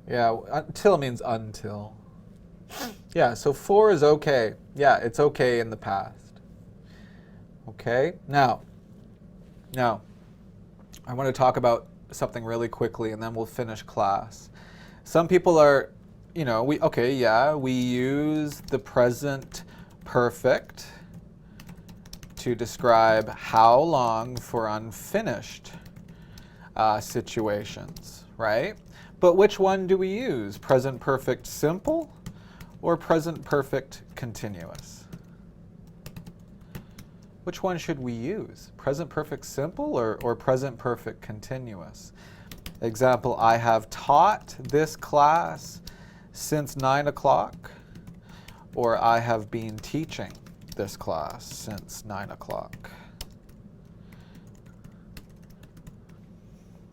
Yeah, till means until. Yeah, so for is okay. Yeah, it's okay in the past. Okay, now, I want to talk about something really quickly and then we'll finish class. Some people are, we use the present perfect to describe how long for unfinished situations, right? But which one do we use? Present perfect simple or present perfect continuous? Which one should we use? Present perfect simple or present perfect continuous? Example, I have taught this class since 9 o'clock, or I have been teaching this class since 9 o'clock.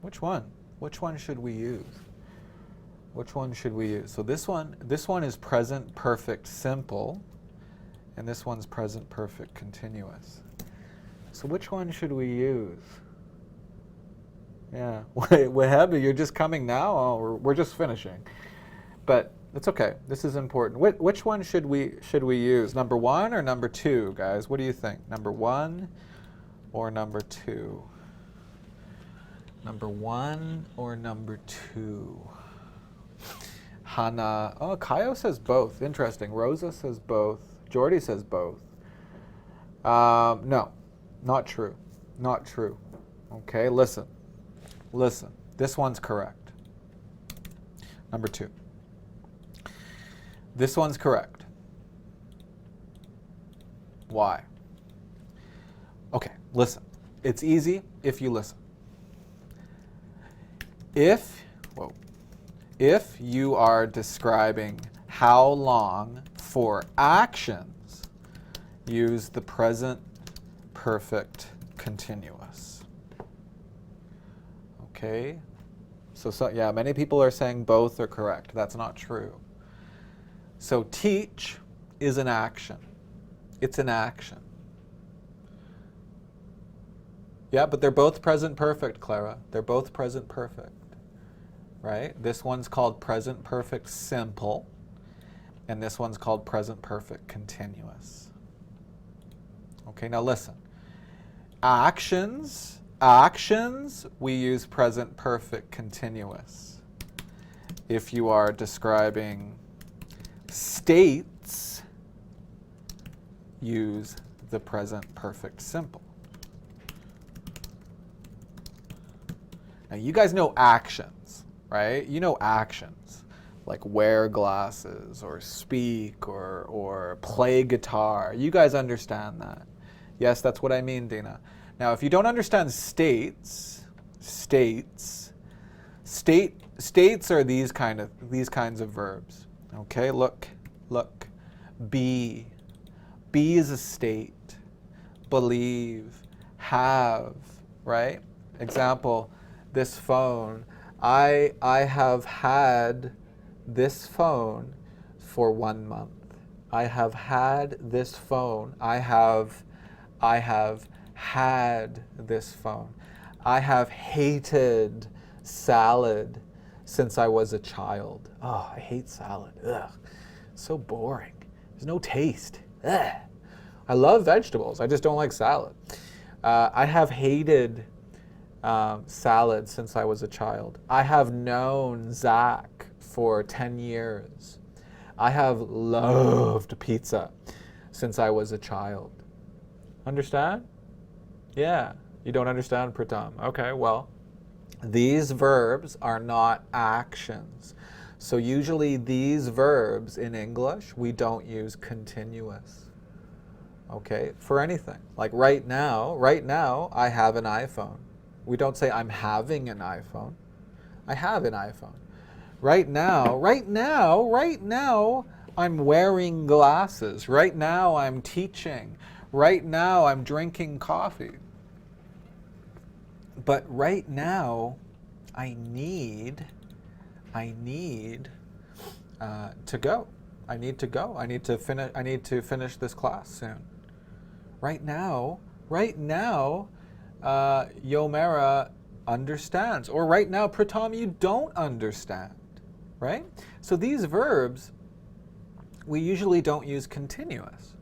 Which one? Which one should we use? Which one should we use? So this one is present perfect simple, and this one's present perfect continuous. So which one should we use? Yeah, Wahab, you're just coming now? Oh, we're just finishing. But it's okay. This is important. Which one should we use? Number 1 or number 2, guys? What do you think? Number 1 or number 2? Number 1 or number 2? Hana. Oh, Kaio says both. Interesting. Rosa says both. Jordy says both. No, not true. Not true. Okay, listen. listen. This one's correct. Number 2. This one's correct. Why? Okay, listen. It's easy if you listen. If you are describing how long for actions, use the present perfect continuous. Okay? So yeah, many people are saying both are correct. That's not true. So teach is an action. It's an action. Yeah, but they're both present perfect, Clara. They're both present perfect. Right? This one's called present perfect simple, and this one's called present perfect continuous. Okay, now listen. Actions, we use present perfect continuous. If you are describing states, use the present perfect simple. Now you guys know actions, right? You know actions, like wear glasses or speak or play guitar. You guys understand that. Yes, that's what I mean, Dina. Now, if you don't understand states are these kinds of verbs. Okay, look. Be is a state. Believe, have, right? Example, this phone. I have had this phone for 1 month. I have had this phone. I have had this phone. I have hated salad since I was a child. Oh, I hate salad. Ugh, so boring. There's no taste. Ugh. I love vegetables. I just don't like salad. I have hated salad since I was a child. I have known Zach for 10 years. I have loved pizza since I was a child. Understand? Yeah. You don't understand, Pratam? Okay, well, these verbs are not actions. So usually these verbs in English, we don't use continuous. Okay, for anything. Like right now, I have an iPhone. We don't say I'm having an iPhone. I have an iPhone. Right now, I'm wearing glasses. Right now, I'm teaching. Right now, I'm drinking coffee. But right now, I need to go. I need to go. I need to finish this class soon. Right now, Yomera understands. Or right now, Pratam, you don't understand. Right? So these verbs, we usually don't use continuous.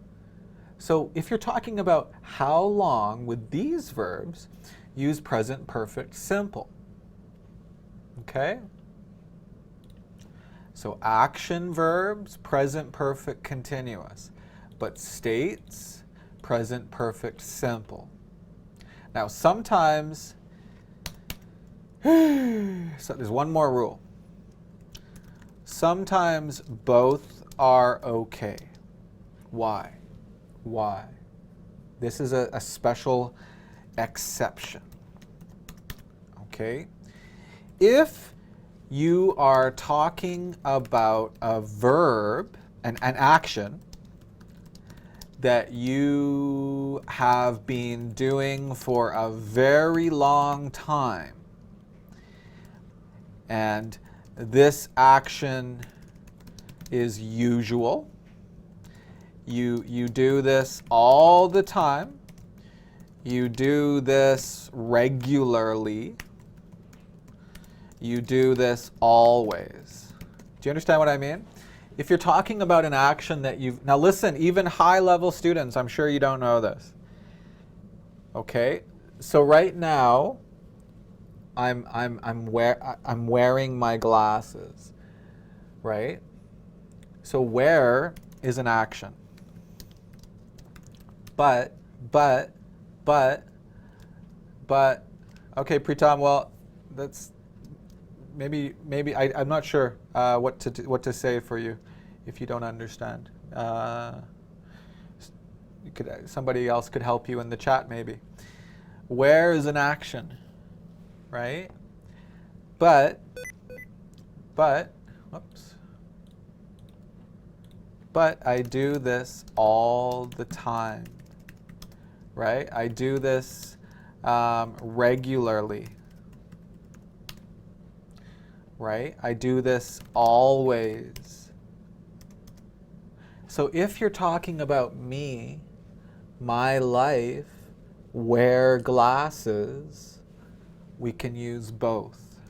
So if you're talking about how long with these verbs, use present perfect simple. Okay? So action verbs, present perfect continuous. But states, present perfect simple. Now sometimes, so there's one more rule. Sometimes both are okay. Why? This is a special exception. Okay? If you are talking about a verb, an action, that you have been doing for a very long time, and this action is usual. You do this all the time. You do this regularly. You do this always. Do you understand what I mean? If you're talking about an action that now listen, even high-level students, I'm sure you don't know this. Okay? So right now, I'm wearing my glasses, right? So wear is an action. But, okay, Pritam, well, that's maybe I'm not sure what to say for you if you don't understand. Somebody else could help you in the chat maybe. Where is an action, right? But I do this all the time, right? I do this regularly, right? I do this always. So if you're talking about me, my life, wear glasses, we can use both.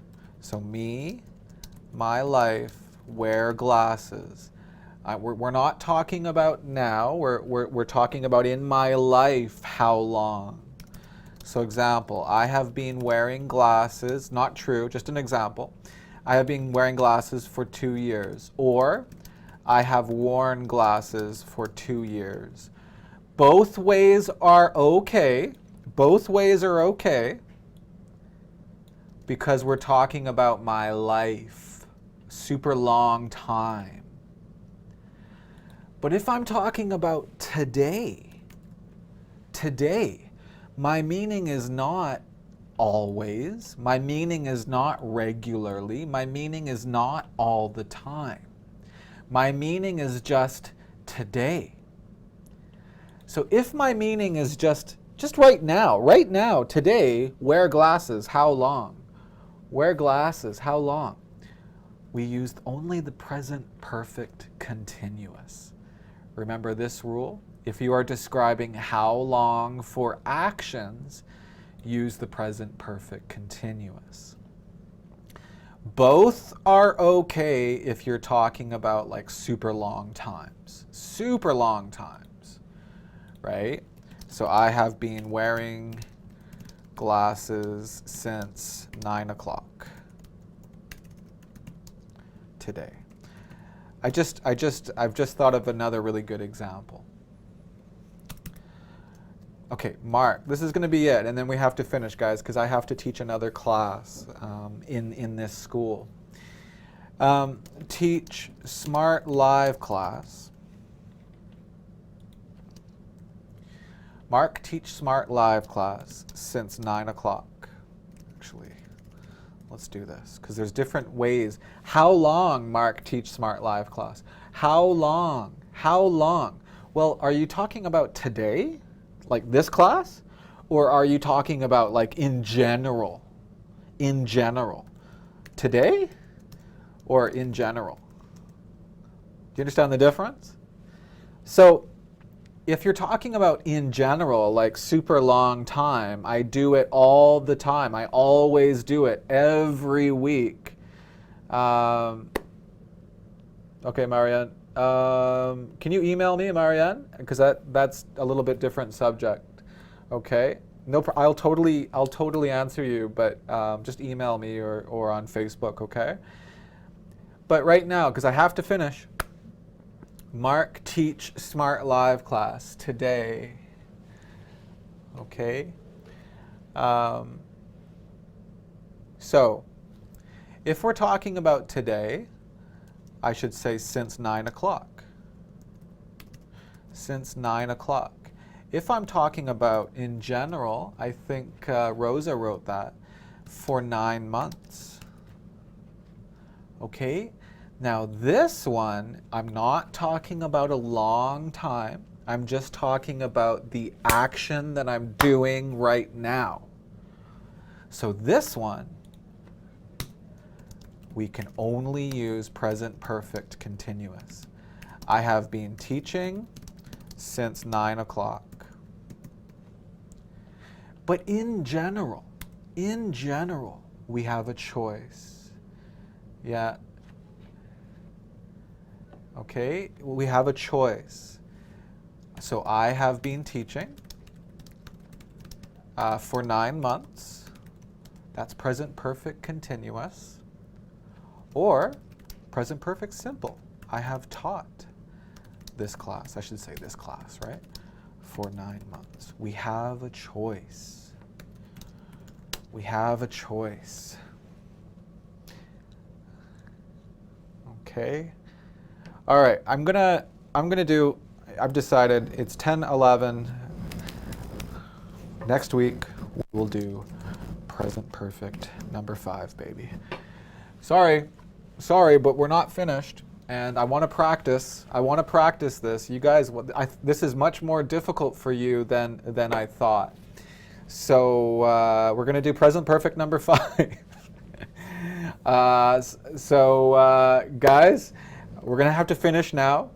So me, my life, wear glasses. We're not talking about now, we're talking about in my life, how long. So example, I have been wearing glasses, not true, just an example. I have been wearing glasses for 2 years, or I have worn glasses for 2 years. Both ways are okay. Both ways are okay because we're talking about my life, super long time. But if I'm talking about today, my meaning is not always, my meaning is not regularly, my meaning is not all the time. My meaning is just today. So if my meaning is just right now, today, wear glasses, how long? Wear glasses, how long? We used only the present perfect continuous. Remember this rule? If you are describing how long for actions, use the present perfect continuous. Both are okay if you're talking about like super long times, right? So I have been wearing glasses since 9 o'clock today. I've just thought of another really good example. Okay, Mark, this is going to be it, and then we have to finish, guys, because I have to teach another class in this school. Teach Smrt live class. Mark, teach Smrt live class since 9 o'clock. Actually, let's do this, because there's different ways. How long, Mark, teach Smrt live class? How long? How long? Well, are you talking about today? Like this class? Or are you talking about like in general? In general. Today? Or in general? Do you understand the difference? So if you're talking about in general, like super long time, I do it all the time. I always do it every week. Okay, Marianne. Can you email me, Marianne? Because that's a little bit different subject. Okay. No, I'll totally answer you, but just email me or on Facebook. Okay. But right now, because I have to finish, Mark, teach Smrt live class today. Okay. So, if we're talking about today, I should say since 9 o'clock. Since 9 o'clock. If I'm talking about in general, I think Rosa wrote that, for 9 months. Okay? Now this one, I'm not talking about a long time. I'm just talking about the action that I'm doing right now. So this one, we can only use present perfect continuous. I have been teaching since 9 o'clock. But in general, we have a choice. Yeah. Okay, we have a choice. So I have been teaching for 9 months. That's present perfect continuous. Or present perfect simple. I have taught this class, I should say this class, right? For 9 months. We have a choice. We have a choice. Okay. All right, I'm gonna do, I've decided it's 10, 11. Next week, we'll do present perfect number 5, baby. Sorry, but we're not finished, and I want to practice. I want to practice this. You guys, this is much more difficult for you than I thought. So we're going to do present perfect number 5. Guys, we're going to have to finish now.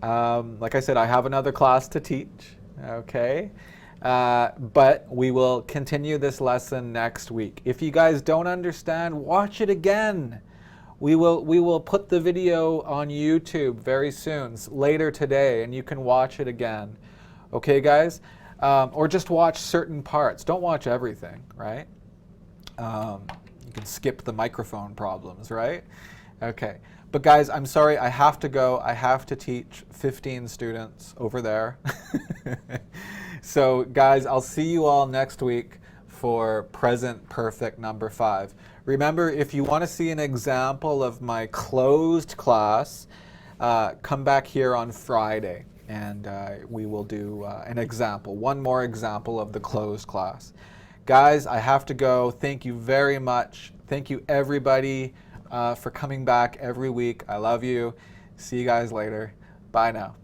Like I said, I have another class to teach. Okay. But we will continue this lesson next week. If you guys don't understand, watch it again. We will put the video on YouTube very soon, later today, and you can watch it again. Okay, guys? Or just watch certain parts. Don't watch everything, right? You can skip the microphone problems, right? Okay. But guys, I'm sorry, I have to go. I have to teach 15 students over there. So guys, I'll see you all next week for present perfect number 5. Remember, if you want to see an example of my closed class, come back here on Friday and we will do an example, one more example of the closed class. Guys, I have to go. Thank you very much. Thank you everybody for coming back every week. I love you. See you guys later. Bye now.